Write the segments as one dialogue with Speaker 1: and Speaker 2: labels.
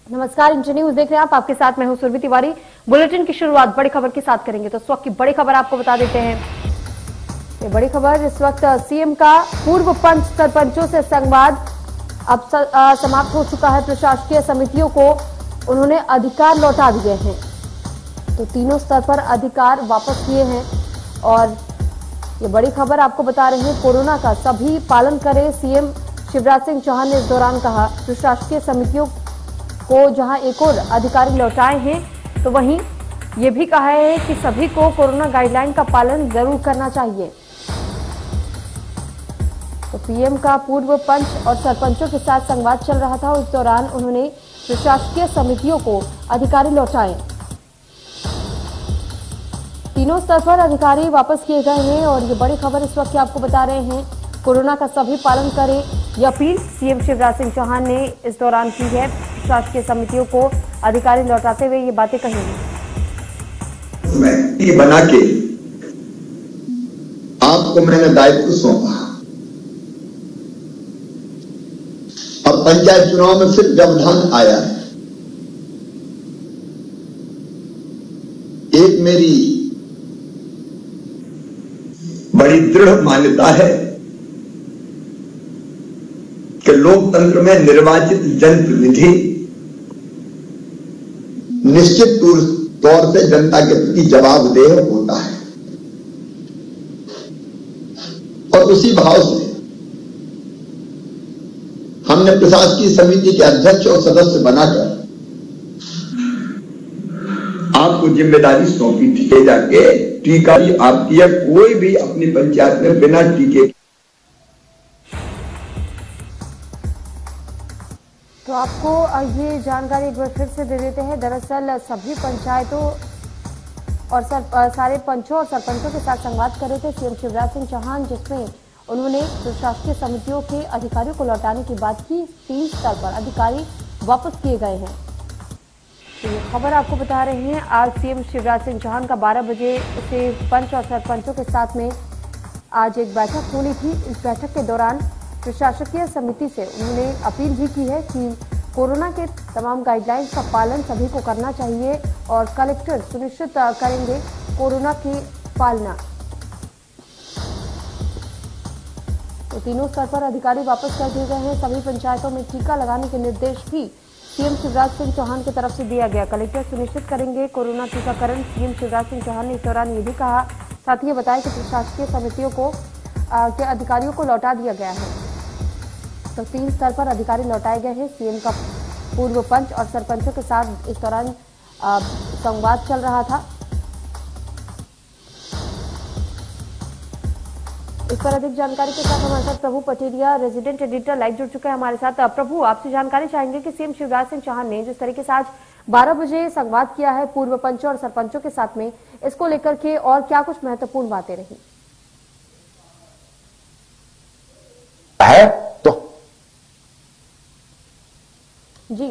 Speaker 1: नमस्कार, inter news देख रहे हैं आप। आपके साथ मैं हूं सुरभि तिवारी। बुलेटिन की शुरुआत बड़ी खबर के साथ करेंगे तो इस वक्त की बड़ी खबर आपको बता देते हैं। ये बड़ी खबर इस वक्त सीएम का पूर्व पंच सरपंचों से संवाद अब समाप्त हो चुका है। प्रशासकीय समितियों को उन्होंने अधिकार लौटा दिए हैं, तो तीनों स्तर पर अधिकार वापस किए हैं। और ये बड़ी खबर आपको बता रहे हैं, कोरोना का सभी पालन करें, सीएम शिवराज सिंह चौहान ने इस दौरान कहा। प्रशासकीय समितियों को जहां एक और अधिकारी लौटाए हैं, तो वहीं ये भी कहा है कि सभी को कोरोना गाइडलाइन का पालन जरूर करना चाहिए। तो पीएम का पूर्व पंच और सरपंचों के साथ संवाद चल रहा था, उस दौरान उन्होंने प्रशासकीय समितियों को अधिकारी लौटाए। तीनों स्तर पर अधिकारी वापस किए गए हैं। और ये बड़ी खबर इस वक्त आपको बता रहे हैं, कोरोना का सभी पालन करें, यह अपील सीएम शिवराज सिंह चौहान ने इस दौरान की है। प्रशासकीय समितियों को अधिकारी लौटाते हुए ये बातें कही हैं।
Speaker 2: कमेटी बना के आपको मैंने दायित्व सौंपा। अब पंचायत चुनाव में फिर व्यवधान आया है। एक मेरी बड़ी दृढ़ मान्यता है कि लोकतंत्र में निर्वाचित जनप्रतिनिधि निश्चित तौर से जनता के प्रति जवाबदेह होता है, और उसी भाव से हमने प्रशासकीय समिति के अध्यक्ष और सदस्य बनाकर आपको जिम्मेदारी सौंपी थी। जाके टीका आपकी है, कोई भी अपनी पंचायत में बिना टीके।
Speaker 1: तो आपको ये जानकारी एक बार फिर से दे देते हैं। दरअसल सभी पंचायतों और सारे पंचों और सरपंचों के साथ संवाद कर रहे थे सीएम शिवराज सिंह चौहान, जिसमें उन्होंने प्रशासकीय समितियों के अधिकारियों को लौटाने की बात की। 3 स्तर पर अधिकारी वापस किए गए हैं। तो ये खबर आपको बता रहे हैं, आज सीएम शिवराज सिंह चौहान का 12 बजे से पंच और सरपंचों के साथ में आज एक बैठक होनी थी। इस बैठक के दौरान प्रशासकीय समिति से उन्होंने अपील भी की है कि कोरोना के तमाम गाइडलाइंस का पालन सभी को करना चाहिए और कलेक्टर सुनिश्चित करेंगे कोरोना की पालना। तो तीनों स्तर पर अधिकारी वापस कर दिए गए हैं। सभी पंचायतों में टीका लगाने के निर्देश भी सीएम शिवराज सिंह चौहान की तरफ से दिया गया। कलेक्टर सुनिश्चित करेंगे कोरोना टीकाकरण, सीएम शिवराज सिंह चौहान ने इस दौरान ये भी कहा। साथ ही ये बताया कि प्रशासकीय समितियों को के अधिकारियों को लौटा दिया गया है। तो 3 स्तर पर अधिकारी लौटाए गए हैं। सीएम का पूर्व पंच और सरपंचों के साथ इस दौरान संवाद चल रहा था। इस पर अधिक जानकारी के साथ हमारे साथ प्रभु पटेरिया, रेजिडेंट एडिटर, लाइव जुड़ चुके हैं हमारे साथ। प्रभु, आपसे जानकारी चाहेंगे कि सीएम शिवराज सिंह चौहान ने जिस तरीके से आज 12 बजे संवाद किया है पूर्व पंचों और सरपंचों के साथ में, इसको लेकर के और क्या कुछ महत्वपूर्ण बातें रही
Speaker 3: है? तो
Speaker 1: जी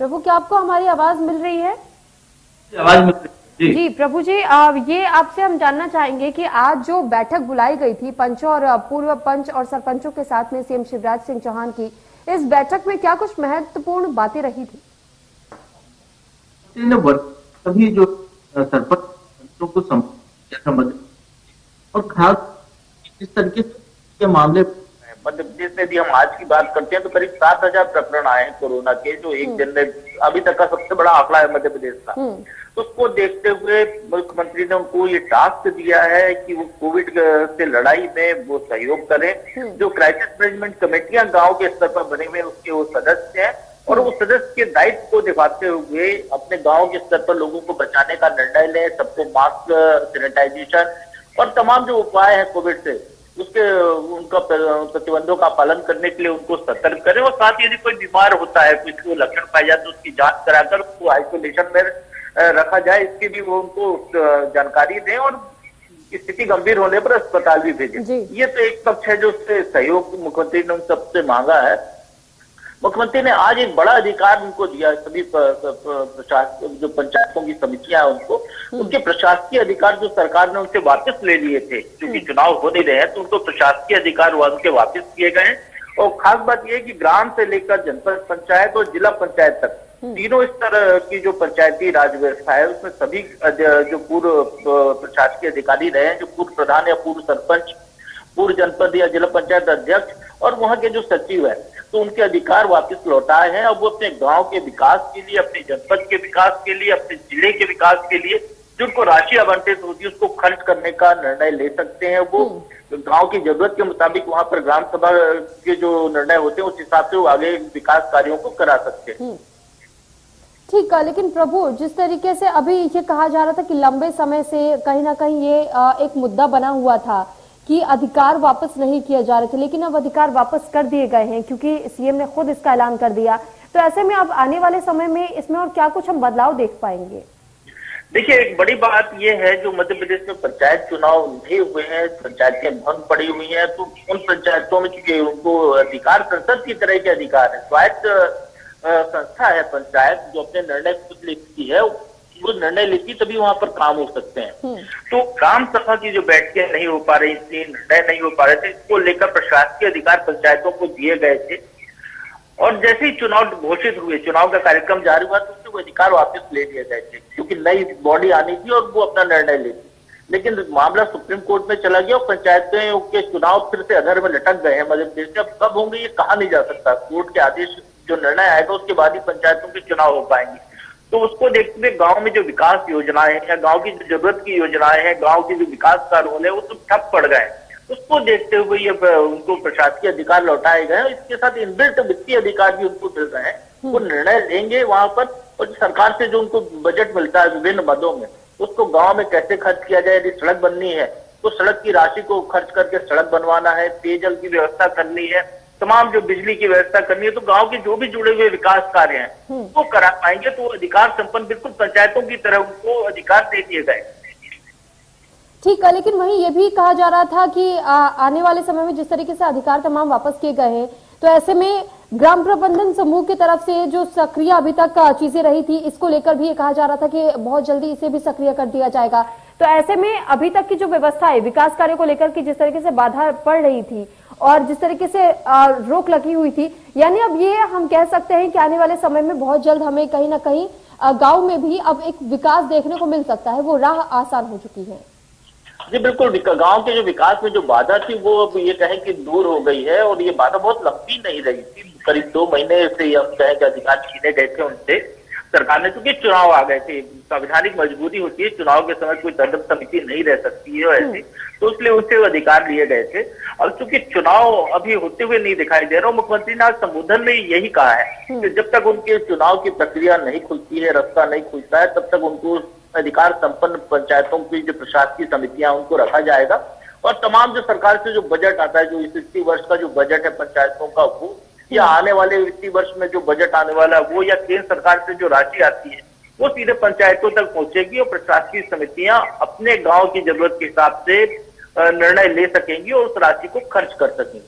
Speaker 1: प्रभु, क्या आपको हमारी आवाज मिल रही है?
Speaker 3: आवाज मिल रही है?
Speaker 1: जी प्रभु जी, ये आपसे हम जानना चाहेंगे कि आज जो बैठक बुलाई गई थी पंचों और पूर्व पंच और सरपंचों के साथ में सीएम शिवराज सिंह चौहान की, इस बैठक में क्या कुछ महत्वपूर्ण बातें रही थी?
Speaker 3: सभी जो सरपंचों को समझ और खास इस तरीके के मामले
Speaker 4: मध्य प्रदेश में भी हम आज की बात करते हैं तो करीब 7,000 प्रकरण आए हैं कोरोना के, जो एक दिन में अभी तक का सबसे बड़ा आंकड़ा है मध्य प्रदेश का। तो उसको देखते हुए मुख्यमंत्री ने उनको ये टास्क दिया है कि वो कोविड से लड़ाई में वो सहयोग करें। जो क्राइसिस मैनेजमेंट कमेटियां गांव के स्तर पर बने हुए उसके वो सदस्य हैं, और उस सदस्य के दायित्व को निभाते हुए अपने गांव के स्तर पर लोगों को बचाने का निर्णय लें। सबको मास्क, सैनिटाइजेशन और तमाम जो उपाय है कोविड से उसके उनका प्रतिबंधों का पालन करने के लिए उनको सतर्क करें। और साथ ही यदि कोई बीमार होता है, कुछ को लक्षण पाए जाए तो उसकी जांच कराकर उसको आइसोलेशन में रखा जाए, इसकी भी वो उनको जानकारी दें और स्थिति गंभीर होने पर अस्पताल भी भेजें। ये तो एक पक्ष है जो उससे सहयोग मुख्यमंत्री ने उन सबसे मांगा है। मुख्यमंत्री ने आज एक बड़ा अधिकार उनको दिया, सभी जो पंचायतों की समितियां हैं उनको उनके प्रशासकीय अधिकार जो सरकार ने उनसे वापस ले लिए थे, क्योंकि चुनाव हो नहीं रहे हैं तो उनको प्रशासकीय अधिकार उनके वापस किए गए हैं। और खास बात यह है कि ग्राम से लेकर जनपद पंचायत और जिला पंचायत तक तीनों स्तर की जो पंचायती राज व्यवस्था है उसमें सभी जो पूर्व प्रशासकीय अधिकारी रहे हैं, जो पूर्व प्रधान या पूर्व सरपंच, पूर्व जनपद या जिला पंचायत अध्यक्ष और वहां के जो सचिव है, तो उनके अधिकार वापस लौटाए हैं। अब वो अपने गांव के विकास के लिए, अपने जनपद के विकास के लिए, अपने जिले के विकास के लिए जो उनको राशि आवंटित होती है उसको खर्च करने का निर्णय ले सकते हैं। वो गांव की जरूरत के मुताबिक वहां पर ग्राम सभा के जो निर्णय होते हैं उस हिसाब से वो आगे विकास कार्यों को करा सकते हैं।
Speaker 1: ठीक है, लेकिन प्रभु, जिस तरीके से अभी ये कहा जा रहा था कि लंबे समय से कहीं ना कहीं ये एक मुद्दा बना हुआ था कि अधिकार वापस नहीं किए जा रहे थे, लेकिन अब अधिकार वापस कर दिए गए हैं क्योंकि सीएम ने खुद इसका ऐलान कर दिया। तो ऐसे में अब आने वाले समय में इसमें और क्या कुछ हम बदलाव देख पाएंगे?
Speaker 4: देखिए, एक बड़ी बात यह है जो मध्य प्रदेश में पंचायत चुनाव नहीं हुए हैं, पंचायतें भंग पड़ी हुई हैं, तो उन पंचायतों में चूंकि उनको अधिकार संसद की तरह के अधिकार है, स्वायत्त संस्था है पंचायत जो अपने निर्णय खुद लेती है, वो निर्णय लेती तभी वहां पर काम हो सकते हैं। तो ग्राम सभा की जो बैठकें नहीं हो पा रही थी, निर्णय नहीं हो पा रहे थे, इसको लेकर प्रशासकीय अधिकार पंचायतों को दिए गए थे और जैसे ही चुनाव घोषित हुए, चुनाव का कार्यक्रम जारी हुआ तो उससे वो अधिकार वापस ले लिए गए थे क्योंकि नई बॉडी आनी थी और वो अपना निर्णय लेती। लेकिन मामला सुप्रीम कोर्ट में चला गया और पंचायतें के चुनाव फिर से अधर में लटक गए हैं मध्य प्रदेश में। अब कब होंगे ये कहा नहीं जा सकता, कोर्ट के आदेश जो निर्णय आएगा उसके बाद ही पंचायतों के चुनाव हो पाएंगे। तो उसको देखते हुए गांव में जो विकास योजनाएं हैं या गांव की जो जरूरत की योजनाएं हैं, गांव के जो विकास कार्य है वो सब ठप पड़ गए। उसको देखते हुए ये उनको प्रशासकीय अधिकार लौटाए गए, इसके साथ इनबिल्ट वित्तीय अधिकार भी उनको मिल रहे हैं। वो निर्णय लेंगे वहां पर और सरकार से जो उनको बजट मिलता है विभिन्न मदों में, उसको गांव में कैसे खर्च किया जाए। यदि सड़क बननी है तो सड़क की राशि को खर्च करके सड़क बनवाना है, पेयजल की व्यवस्था करनी है, तमाम जो बिजली की व्यवस्था करनी है, तो गांव के जो भी जुड़े हुए विकास कार्य हैं वो करा पाएंगे। तो अधिकार संपन्न बिल्कुल पंचायतों की तरह उनको अधिकार दे दिए गए।
Speaker 1: ठीक है, लेकिन वहीं ये भी कहा जा रहा था कि आने वाले समय में जिस तरीके से अधिकार तमाम वापस किए गए हैं, तो ऐसे में ग्राम प्रबंधन समूह की तरफ से जो सक्रिय अभी तक चीजें रही थी, इसको लेकर भी ये कहा जा रहा था कि बहुत जल्दी इसे भी सक्रिय कर दिया जाएगा। तो ऐसे में अभी तक की जो व्यवस्था है विकास कार्यों को लेकर की, जिस तरीके से बाधा पड़ रही थी और जिस तरीके से रोक लगी हुई थी, यानी अब ये हम कह सकते हैं कि आने वाले समय में बहुत जल्द हमें कहीं ना कहीं गाँव में भी अब एक विकास देखने को मिल सकता है, वो राह आसान हो चुकी है।
Speaker 4: जी बिल्कुल, गांव के जो विकास में जो बाधा थी वो अब ये कहें कि दूर हो गई है और ये बाधा बहुत लंबी नहीं रही थी। करीब 2 महीने से हम कहें कि अधिकार छीने गए थे उनसे सरकार ने, क्योंकि चुनाव आ गए थे, संवैधानिक मजबूरी होती है, चुनाव के समय कोई तदर्थ समिति नहीं रह सकती है ऐसी, तो इसलिए उनसे वो अधिकार लिए गए थे। और चूंकि चुनाव अभी होते हुए नहीं दिखाई दे रहा, मुख्यमंत्री ने आज संबोधन में यही कहा है कि जब तक उनके चुनाव की प्रक्रिया नहीं खुलती है, रास्ता नहीं खुलता है, तब तक उनको अधिकार संपन्न पंचायतों की जो प्रशासकीय समितियां उनको रखा जाएगा और तमाम जो सरकार से जो बजट आता है, जो इस वित्तीय वर्ष का जो बजट है पंचायतों का, वो या आने वाले वित्तीय वर्ष में जो बजट आने वाला है वो, या केंद्र सरकार से जो राशि आती है वो सीधे पंचायतों तक पहुंचेगी और प्रशासकीय समितियां अपने गांव की जरूरत के हिसाब से निर्णय ले सकेंगी और उस राशि को खर्च कर सकेंगी।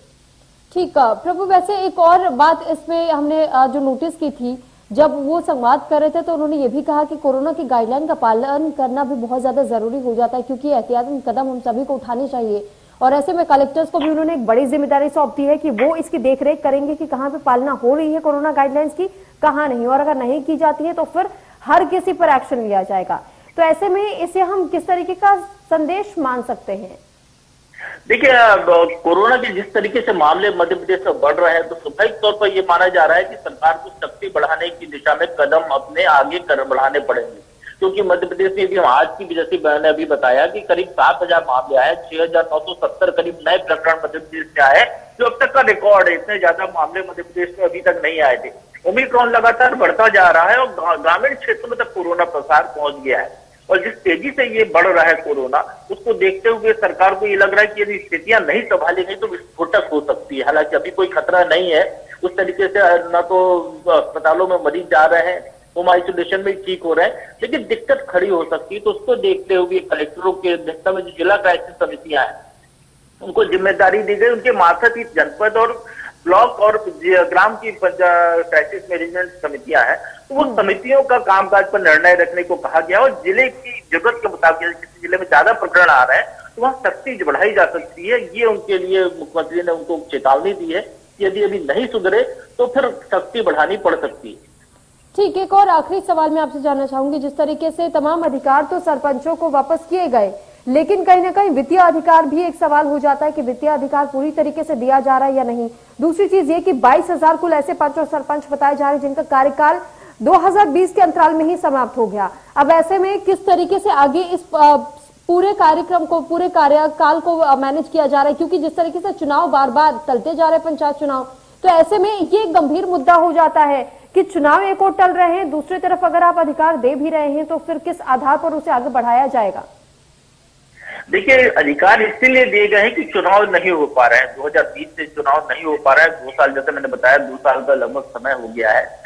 Speaker 1: ठीक है प्रभु, वैसे एक और बात इसमें हमने जो नोटिस की थी, जब वो संवाद कर रहे थे तो उन्होंने ये भी कहा कि कोरोना की गाइडलाइन का पालन करना भी बहुत ज्यादा जरूरी हो जाता है क्योंकि एहतियाती कदम हम सभी को उठाने चाहिए। और ऐसे में कलेक्टर्स को भी उन्होंने एक बड़ी जिम्मेदारी सौंप दी है कि वो इसकी देखरेख करेंगे कि कहाँ पे पालना हो रही है कोरोना गाइडलाइंस की, कहाँ नहीं, और अगर नहीं की जाती है तो फिर हर किसी पर एक्शन लिया जाएगा। तो ऐसे में इसे हम किस तरीके का संदेश मान सकते हैं?
Speaker 4: देखिए, कोरोना के जिस तरीके से मामले मध्य प्रदेश में बढ़ रहे हैं तो स्वाभाविक तौर पर यह माना जा रहा है कि सरकार को शक्ति बढ़ाने की दिशा में कदम अपने आगे बढ़ाने पड़ेंगे, क्योंकि मध्य प्रदेश में भी हम आज की जैसे मैंने अभी बताया कि करीब 7,000 मामले आए, 6,970 करीब नए प्रकरण मध्य प्रदेश में आए, जो अब तक का रिकॉर्ड है। इतने ज्यादा मामले मध्य प्रदेश में अभी तक नहीं आए थे। ओमिक्रॉन लगातार बढ़ता जा रहा है और ग्रामीण क्षेत्रों में तक कोरोना प्रसार पहुंच गया है और जिस तेजी से ये बढ़ रहा है कोरोना, उसको देखते हुए सरकार को ये लग रहा है कि यदि स्थितियां नहीं संभाली गई तो विस्फोटक हो सकती है। हालांकि अभी कोई खतरा नहीं है उस तरीके से, न तो अस्पतालों में मरीज जा रहे हैं, होम आइसोलेशन में ठीक हो रहे हैं, लेकिन दिक्कत खड़ी हो सकती है। तो उसको देखते हुए कलेक्टरों के अध्यक्षता में जो जिला क्राइसिस समितियां हैं उनको जिम्मेदारी दी गई, उनके मार्फत ही जनपद और ब्लॉक और ग्राम की क्राइसिस मैनेजमेंट समितियां हैं, तो वो समितियों का कामकाज पर निर्णय रखने को कहा गया और जिले की जरूरत के मुताबिक किसी जिले में ज्यादा प्रकरण आ रहे हैं तो वहां सख्ती बढ़ाई जा सकती है। ये उनके लिए मुख्यमंत्री ने उनको चेतावनी दी है यदि अभी नहीं सुधरे तो फिर सख्ती बढ़ानी पड़ सकती है।
Speaker 1: ठीक, एक और आखिरी सवाल मैं आपसे जानना चाहूंगी, जिस तरीके से तमाम अधिकार तो सरपंचों को वापस किए गए, लेकिन कहीं ना कहीं वित्तीय अधिकार भी एक सवाल हो जाता है कि वित्तीय अधिकार पूरी तरीके से दिया जा रहा है या नहीं। दूसरी चीज ये कि 22,000 कुल ऐसे पंच और सरपंच बताए जा रहे हैं जिनका कार्यकाल 2020 के अंतराल में ही समाप्त हो गया। अब ऐसे में किस तरीके से आगे इस पूरे कार्यक्रम को, पूरे कार्यकाल को मैनेज किया जा रहा है, क्योंकि जिस तरीके से चुनाव बार बार टलते जा रहे हैं, पंचायत चुनाव, तो ऐसे में ये एक गंभीर मुद्दा हो जाता है कि चुनाव एक और टल रहे हैं, दूसरी तरफ अगर आप अधिकार दे भी रहे हैं तो फिर किस आधार पर उसे आगे बढ़ाया जाएगा?
Speaker 4: देखिए, अधिकार इसीलिए दिए गए हैं कि चुनाव नहीं हो पा रहे हैं। 2020 से चुनाव नहीं हो पा रहा है। 2 साल, जैसे मैंने बताया, 2 साल का लगभग समय हो गया है।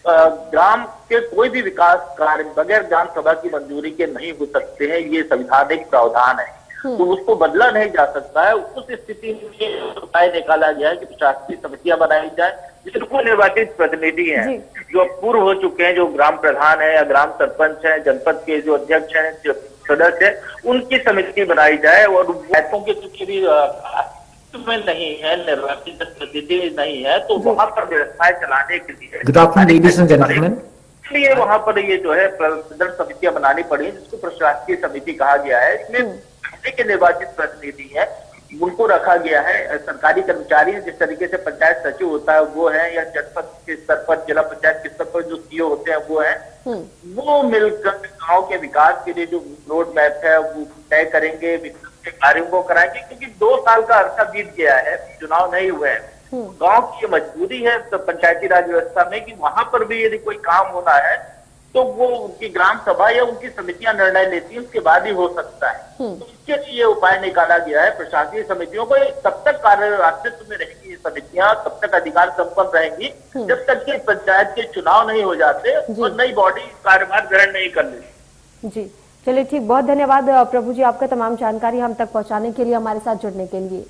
Speaker 4: ग्राम के कोई भी विकास कार्य बगैर ग्राम सभा की मंजूरी के नहीं हो सकते हैं, ये संवैधानिक प्रावधान है, तो उसको बदला नहीं जा सकता है। उस स्थिति में उपाय निकाला गया है कि प्रशासकीय समितियां बनाई जाए जिसको निर्वाचित प्रतिनिधि हैं, जो पूर्व हो चुके हैं, जो ग्राम प्रधान है या ग्राम सरपंच है, जनपद के जो अध्यक्ष हैं, जो सदस्य है, उनकी समिति बनाई जाए। और पंचायतों के चूंकि भी में नहीं है, निर्वाचित प्रतिनिधि नहीं है, तो वहां पर व्यवस्थाएं चलाने के लिए इसलिए वहां पर ये जो है प्रदर्शन समितियां बनानी पड़ी, जिसको प्रशासकीय समिति कहा गया है। इसमें पहले के निर्वाचित प्रतिनिधि है, उनको रखा गया है। सरकारी कर्मचारी जिस तरीके से पंचायत सचिव होता है वो है, या जनपद के स्तर पर, जिला पंचायत के स्तर पर जो सीओ होते हैं वो है, वो मिलकर गांव के विकास के लिए जो रोड मैप है वो तय करेंगे, विकास के कार्यों को कराएंगे। क्योंकि 2 साल का अरसा बीत गया है, चुनाव नहीं हुए हैं। गांव की ये मजबूरी है तो पंचायती राज व्यवस्था में कि वहां पर भी यदि कोई काम होना है तो वो उनकी ग्राम सभा या उनकी समितियां निर्णय लेती हैं, उसके बाद ही हो सकता है। तो इसके लिए ये उपाय निकाला गया है। प्रशासकीय समितियों को तब तक कार्यरत में रहेंगी ये समितियां, तब तक अधिकार संपन्न रहेंगी जब तक कि पंचायत के चुनाव नहीं हो जाते और नई बॉडी कार्यभार ग्रहण नहीं कर लेती।
Speaker 1: जी, चलिए ठीक, बहुत धन्यवाद प्रभु जी आपका तमाम जानकारी हम तक पहुंचाने के लिए, हमारे साथ जुड़ने के लिए।